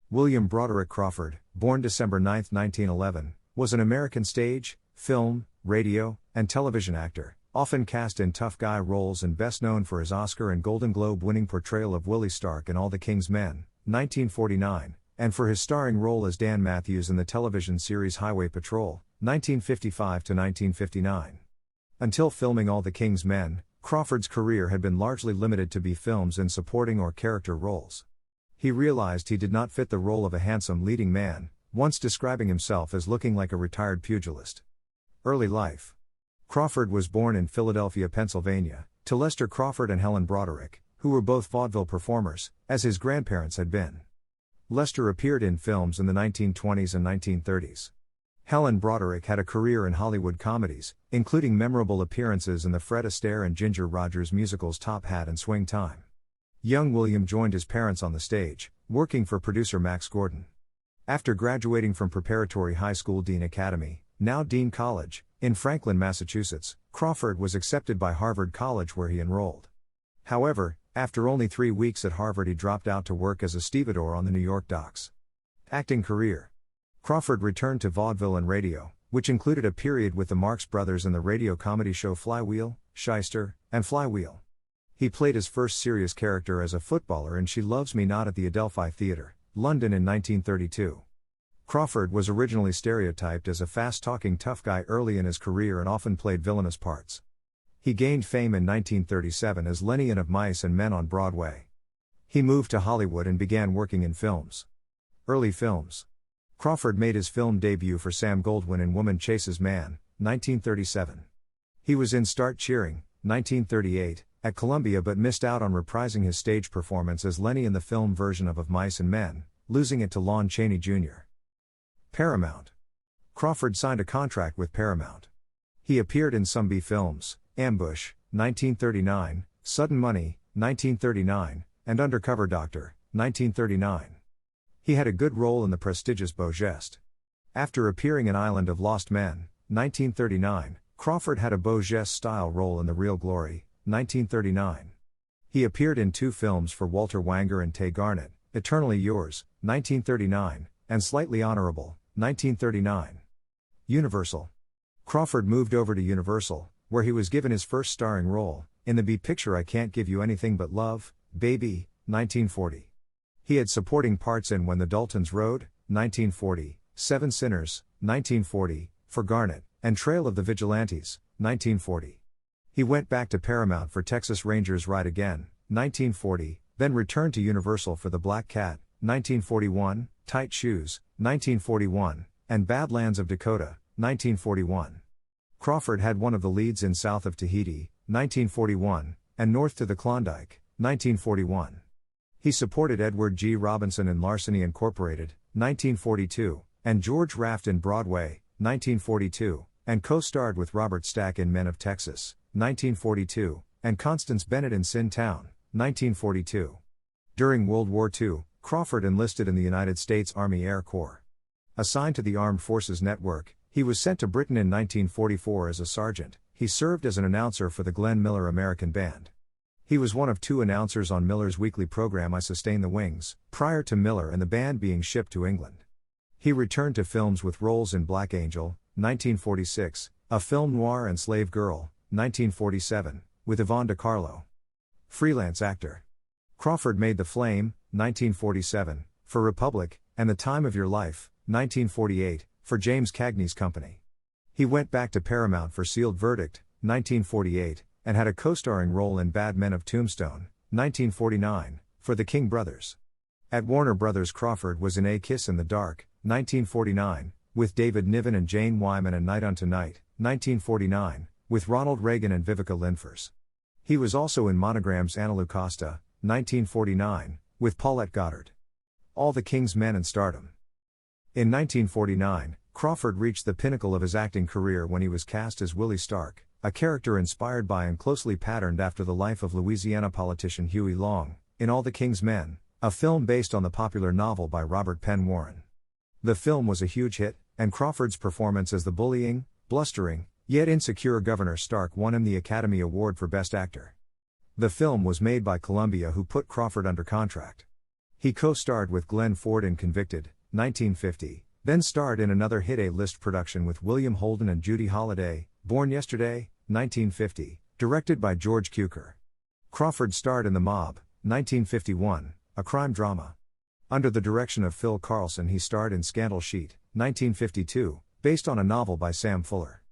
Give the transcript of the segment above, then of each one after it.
William Broderick Crawford, born December 9, 1911, was an American stage, film, radio, and television actor, often cast in tough guy roles and best known for his Oscar and Golden Globe-winning portrayal of Willie Stark in All the King's Men, 1949, and for his starring role as Dan Mathews in the television series Highway Patrol, 1955-1959. Until filming All the King's Men, Crawford's career had been largely limited to B-films in supporting or character roles. He realized he did not fit the role of a handsome leading man, once describing himself as looking like a retired pugilist. Early life. Crawford was born in Philadelphia, Pennsylvania, to Lester Crawford and Helen Broderick, who were both vaudeville performers, as his grandparents had been. Lester appeared in films in the 1920s and 1930s. Helen Broderick had a career in Hollywood comedies, including memorable appearances in the Fred Astaire and Ginger Rogers musicals Top Hat and Swing Time. Young William joined his parents on the stage, working for producer Max Gordon. After graduating from Preparatory High School Dean Academy, now Dean College, in Franklin, Massachusetts, Crawford was accepted by Harvard College where he enrolled. However, after only 3 weeks at Harvard he dropped out to work as a stevedore on the New York docks. Acting career. Crawford returned to vaudeville and radio, which included a period with the Marx Brothers in the radio comedy show Flywheel, Shyster, and Flywheel. He played his first serious character as a footballer in She Loves Me Not at the Adelphi Theatre, London in 1932. Crawford was originally stereotyped as a fast-talking tough guy early in his career and often played villainous parts. He gained fame in 1937 as Lenny in Of Mice and Men on Broadway. He moved to Hollywood and began working in films. Early films. Crawford made his film debut for Sam Goldwyn in Woman Chases Man, 1937. He was in Start Cheering, 1938, at Columbia but missed out on reprising his stage performance as Lenny in the film version of Mice and Men, losing it to Lon Chaney Jr. Paramount. Crawford signed a contract with Paramount. He appeared in some B-films, Ambush, 1939, Sudden Money, 1939, and Undercover Doctor, 1939. He had a good role in the prestigious Beau Geste. After appearing in Island of Lost Men, 1939, Crawford had a Beau Geste-style role in The Real Glory, 1939. He appeared in 2 films for Walter Wanger and Tay Garnett, Eternally Yours, 1939, and Slightly Honorable, 1939. Universal. Crawford moved over to Universal, where he was given his first starring role, in the B-picture I Can't Give You Anything But Love, Baby, 1940. He had supporting parts in When the Daltons Rode, 1940, Seven Sinners, 1940, for Garnett, and Trail of the Vigilantes, 1940. He went back to Paramount for Texas Rangers Ride Again, 1940, then returned to Universal for The Black Cat, 1941, Tight Shoes, 1941, and Badlands of Dakota, 1941. Crawford had one of the leads in South of Tahiti, 1941, and North to the Klondike, 1941. He supported Edward G. Robinson in Larceny Incorporated, 1942, and George Raft in Broadway, 1942, and co-starred with Robert Stack in Men of Texas, 1942, and Constance Bennett in Sin Town, 1942. During World War II, Crawford enlisted in the United States Army Air Corps. Assigned to the Armed Forces Network, he was sent to Britain in 1944 as a sergeant. He served as an announcer for the Glenn Miller American Band. He was one of 2 announcers on Miller's weekly program I Sustain the Wings, prior to Miller and the band being shipped to England. He returned to films with roles in Black Angel, 1946, A Film Noir and Slave Girl, 1947, with Yvonne DiCarlo. Freelance actor. Crawford made The Flame, 1947, for Republic, and The Time of Your Life, 1948, for James Cagney's company. He went back to Paramount for Sealed Verdict, 1948, and had a co-starring role in Bad Men of Tombstone, 1949, for the King Brothers. At Warner Brothers Crawford was in A Kiss in the Dark, 1949, with David Niven and Jane Wyman and Night Unto Night, 1949, with Ronald Reagan and Vivica Lindfors. He was also in Monogram's Analu Costa, 1949, with Paulette Goddard. All the King's Men and Stardom. In 1949, Crawford reached the pinnacle of his acting career when he was cast as Willie Stark, a character inspired by and closely patterned after the life of Louisiana politician Huey Long, in All the King's Men, a film based on the popular novel by Robert Penn Warren. The film was a huge hit, and Crawford's performance as the bullying, blustering, yet insecure Governor Stark won him the Academy Award for Best Actor. The film was made by Columbia, who put Crawford under contract. He co-starred with Glenn Ford in Convicted, 1950, then starred in another hit A-list production with William Holden and Judy Holliday, Born Yesterday, 1950, directed by George Cukor. Crawford starred in The Mob, 1951, a crime drama. Under the direction of Phil Carlson, he starred in Scandal Sheet, 1952, based on a novel by Sam Fuller.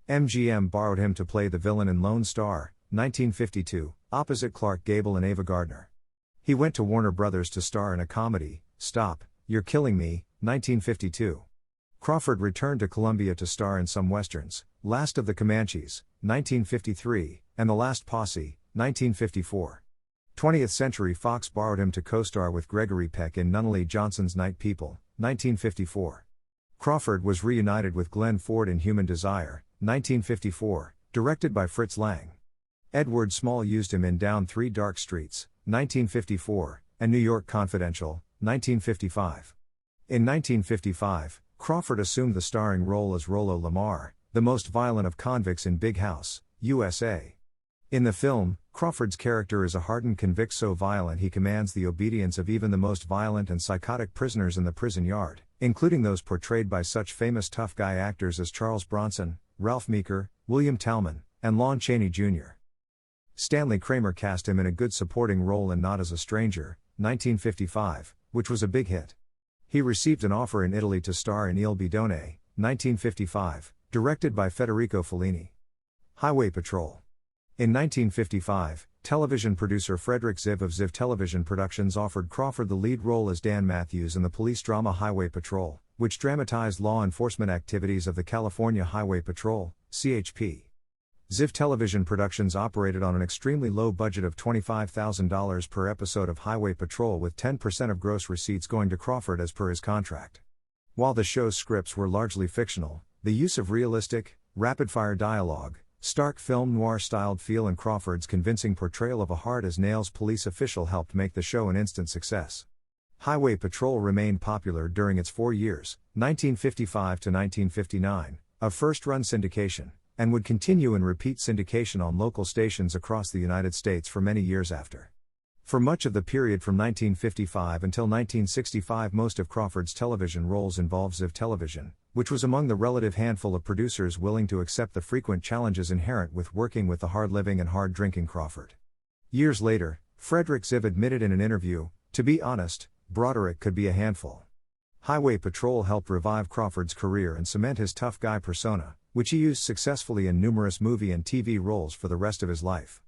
MGM borrowed him to play the villain in Lone Star, 1952, opposite Clark Gable and Ava Gardner. He went to Warner Brothers to star in a comedy, Stop, You're Killing Me, 1952. Crawford returned to Columbia to star in some westerns, Last of the Comanches, 1953, and The Last Posse, 1954. 20th Century Fox borrowed him to co-star with Gregory Peck in Nunnally Johnson's Night People, 1954. Crawford was reunited with Glenn Ford in Human Desire, 1954, directed by Fritz Lang. Edward Small used him in Down Three Dark Streets, 1954, and New York Confidential, 1955. In 1955, Crawford assumed the starring role as Rollo Lamar, the most violent of convicts in Big House, USA. In the film, Crawford's character is a hardened convict so violent he commands the obedience of even the most violent and psychotic prisoners in the prison yard, including those portrayed by such famous tough guy actors as Charles Bronson, Ralph Meeker, William Talman, and Lon Chaney Jr. Stanley Kramer cast him in a good supporting role in Not as a Stranger, 1955, which was a big hit. He received an offer in Italy to star in Il Bidone, 1955, directed by Federico Fellini. Highway Patrol. In 1955, television producer Frederick Ziv of Ziv Television Productions offered Crawford the lead role as Dan Mathews in the police drama Highway Patrol, which dramatized law enforcement activities of the California Highway Patrol, CHP. Ziv Television Productions operated on an extremely low budget of $25,000 per episode of Highway Patrol, with 10% of gross receipts going to Crawford as per his contract. While the show's scripts were largely fictional, the use of realistic, rapid-fire dialogue, stark film noir-styled feel and Crawford's convincing portrayal of a hard-as-nails police official helped make the show an instant success. Highway Patrol remained popular during its 4 years, 1955 to 1959, of first-run syndication, and would continue in repeat syndication on local stations across the United States for many years after. For much of the period from 1955 until 1965, most of Crawford's television roles involved Ziv Television, which was among the relative handful of producers willing to accept the frequent challenges inherent with working with the hard-living and hard-drinking Crawford. Years later, Frederick Ziv admitted in an interview, "To be honest, Broderick could be a handful." Highway Patrol helped revive Crawford's career and cement his tough guy persona, which he used successfully in numerous movie and TV roles for the rest of his life.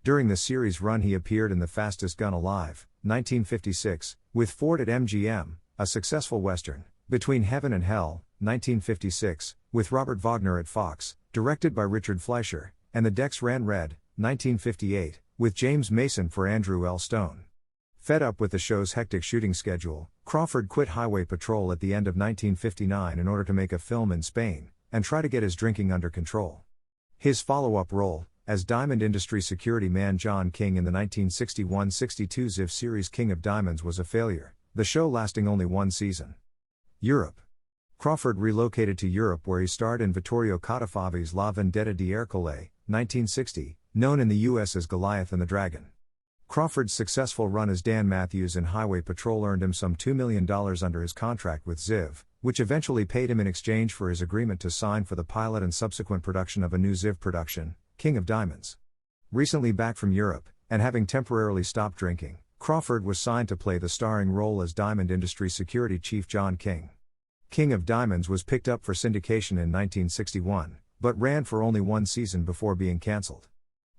During the series run he appeared in The Fastest Gun Alive, 1956, with Ford at MGM, a successful western, Between Heaven and Hell, 1956, with Robert Wagner at Fox, directed by Richard Fleischer, and The Decks Ran Red, 1958, with James Mason for Andrew L. Stone. Fed up with the show's hectic shooting schedule, Crawford quit Highway Patrol at the end of 1959 in order to make a film in Spain, and try to get his drinking under control. His follow-up role, as Diamond Industry security man John King in the 1961-62 Ziv series King of Diamonds, was a failure, the show lasting only one season. Europe. Crawford relocated to Europe, where he starred in Vittorio Catafavi's La Vendetta di Ercole, 1960, known in the U.S. as Goliath and the Dragon. Crawford's successful run as Dan Mathews in Highway Patrol earned him some $2 million under his contract with Ziv, which eventually paid him in exchange for his agreement to sign for the pilot and subsequent production of a new Ziv production, King of Diamonds. Recently back from Europe, and having temporarily stopped drinking, Crawford was signed to play the starring role as Diamond Industry security chief John King. King of Diamonds was picked up for syndication in 1961, but ran for only one season before being cancelled.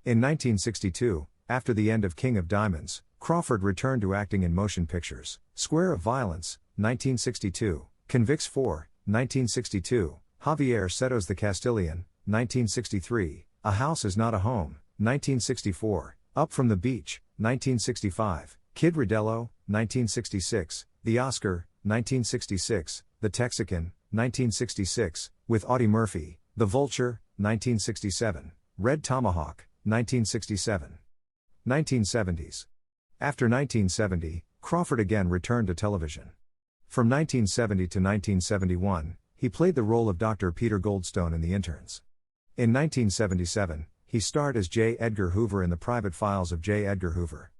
In 1962, after the end of King of Diamonds, Crawford returned to acting in motion pictures, Square of Violence, 1962, Convicts 4, 1962, Javier Seto's The Castilian, 1963, A House Is Not a Home, 1964, Up From the Beach, 1965, Kid Rodello, 1966, The Oscar, 1966, The Texican, 1966, with Audie Murphy, The Vulture, 1967, Red Tomahawk, 1967. 1970s. After 1970, Crawford again returned to television. From 1970 to 1971, he played the role of Dr. Peter Goldstone in The Interns. In 1977, he starred as J. Edgar Hoover in The Private Files of J. Edgar Hoover.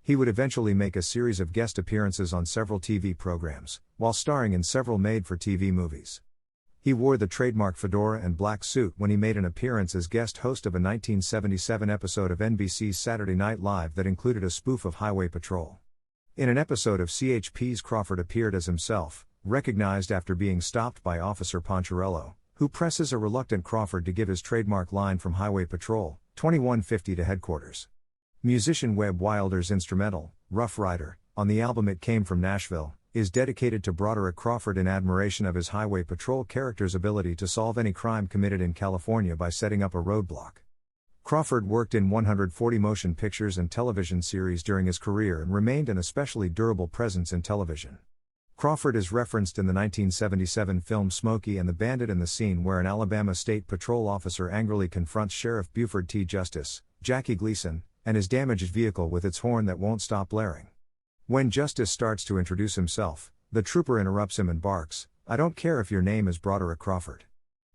He would eventually make a series of guest appearances on several TV programs, while starring in several made-for-TV movies. He wore the trademark fedora and black suit when he made an appearance as guest host of a 1977 episode of NBC's Saturday Night Live that included a spoof of Highway Patrol. In an episode of CHP's, Crawford appeared as himself, recognized after being stopped by Officer Poncherello, who presses a reluctant Crawford to give his trademark line from Highway Patrol, 2150 to headquarters. Musician Webb Wilder's instrumental, Rough Rider, on the album It Came From Nashville, is dedicated to Broderick Crawford in admiration of his Highway Patrol character's ability to solve any crime committed in California by setting up a roadblock. Crawford worked in 140 motion pictures and television series during his career and remained an especially durable presence in television. Crawford is referenced in the 1977 film Smokey and the Bandit in the scene where an Alabama State Patrol officer angrily confronts Sheriff Buford T. Justice, Jackie Gleason, and his damaged vehicle with its horn that won't stop blaring. When Justice starts to introduce himself, the trooper interrupts him and barks, "I don't care if your name is Broderick Crawford."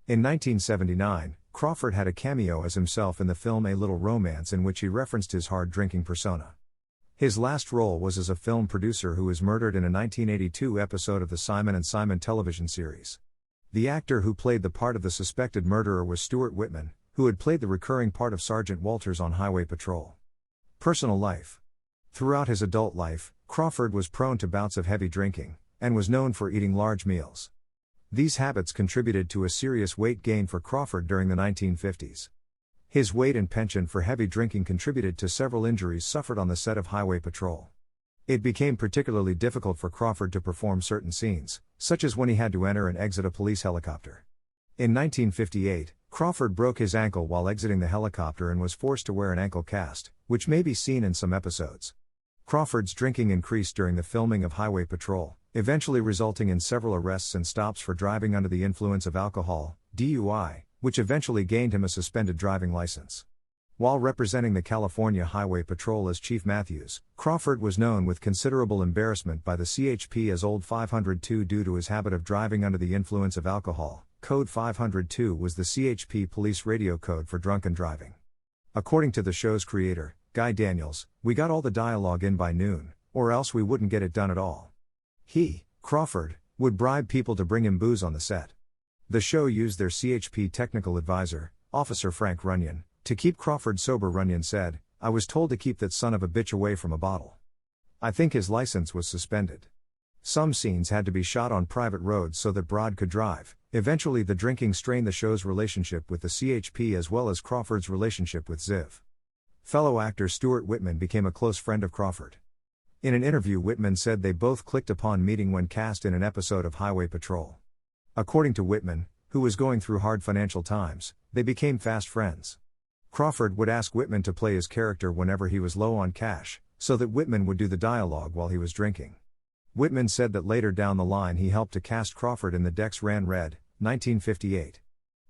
In 1979, Crawford had a cameo as himself in the film A Little Romance in which he referenced his hard-drinking persona. His last role was as a film producer who was murdered in a 1982 episode of the Simon & Simon television series. The actor who played the part of the suspected murderer was Stuart Whitman, who had played the recurring part of Sergeant Walters on Highway Patrol. Personal life. Throughout his adult life, Crawford was prone to bouts of heavy drinking, and was known for eating large meals. These habits contributed to a serious weight gain for Crawford during the 1950s. His weight and penchant for heavy drinking contributed to several injuries suffered on the set of Highway Patrol. It became particularly difficult for Crawford to perform certain scenes, such as when he had to enter and exit a police helicopter. In 1958, Crawford broke his ankle while exiting the helicopter and was forced to wear an ankle cast, which may be seen in some episodes. Crawford's drinking increased during the filming of Highway Patrol, eventually resulting in several arrests and stops for driving under the influence of alcohol, DUI, which eventually gained him a suspended driving license. While representing the California Highway Patrol as Chief Mathews, Crawford was known with considerable embarrassment by the CHP as Old 502 due to his habit of driving under the influence of alcohol. Code 502 was the CHP police radio code for drunken driving. According to the show's creator, Guy Daniels, "We got all the dialogue in by noon, or else we wouldn't get it done at all." He, Crawford, would bribe people to bring him booze on the set. The show used their CHP technical advisor, Officer Frank Runyon, to keep Crawford sober. Runyon said, "I was told to keep that son of a bitch away from a bottle." I think his license was suspended. Some scenes had to be shot on private roads so that Brod could drive. Eventually the drinking strained the show's relationship with the CHP as well as Crawford's relationship with Ziv. Fellow actor Stuart Whitman became a close friend of Crawford. In an interview, Whitman said they both clicked upon meeting when cast in an episode of Highway Patrol. According to Whitman, who was going through hard financial times, they became fast friends. Crawford would ask Whitman to play his character whenever he was low on cash, so that Whitman would do the dialogue while he was drinking. Whitman said that later down the line he helped to cast Crawford in The Decks Ran Red, 1958.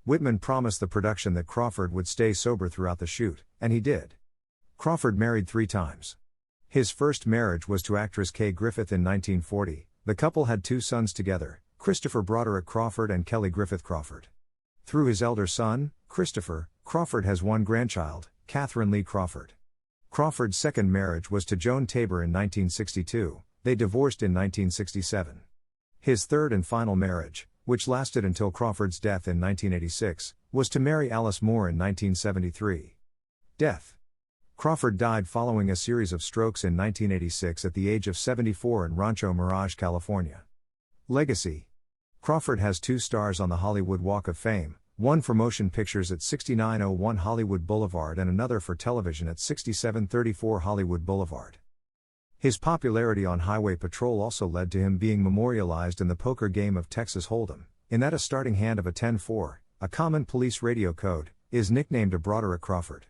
Whitman promised the production that Crawford would stay sober throughout the shoot, and he did. Crawford married 3 times. His first marriage was to actress Kay Griffith in 1940. The couple had 2 sons together, Christopher Broderick Crawford and Kelly Griffith Crawford. Through his elder son, Christopher, Crawford has 1 grandchild, Catherine Lee Crawford. Crawford's second marriage was to Joan Tabor in 1962. They divorced in 1967. His third and final marriage, which lasted until Crawford's death in 1986, was to Mary Alice Moore in 1973. Death. Crawford died following a series of strokes in 1986 at the age of 74 in Rancho Mirage, California. Legacy. Crawford has 2 stars on the Hollywood Walk of Fame, one for motion pictures at 6901 Hollywood Boulevard and another for television at 6734 Hollywood Boulevard. His popularity on Highway Patrol also led to him being memorialized in the poker game of Texas Hold'em, in that a starting hand of a 10-4, a common police radio code, is nicknamed a Broderick Crawford.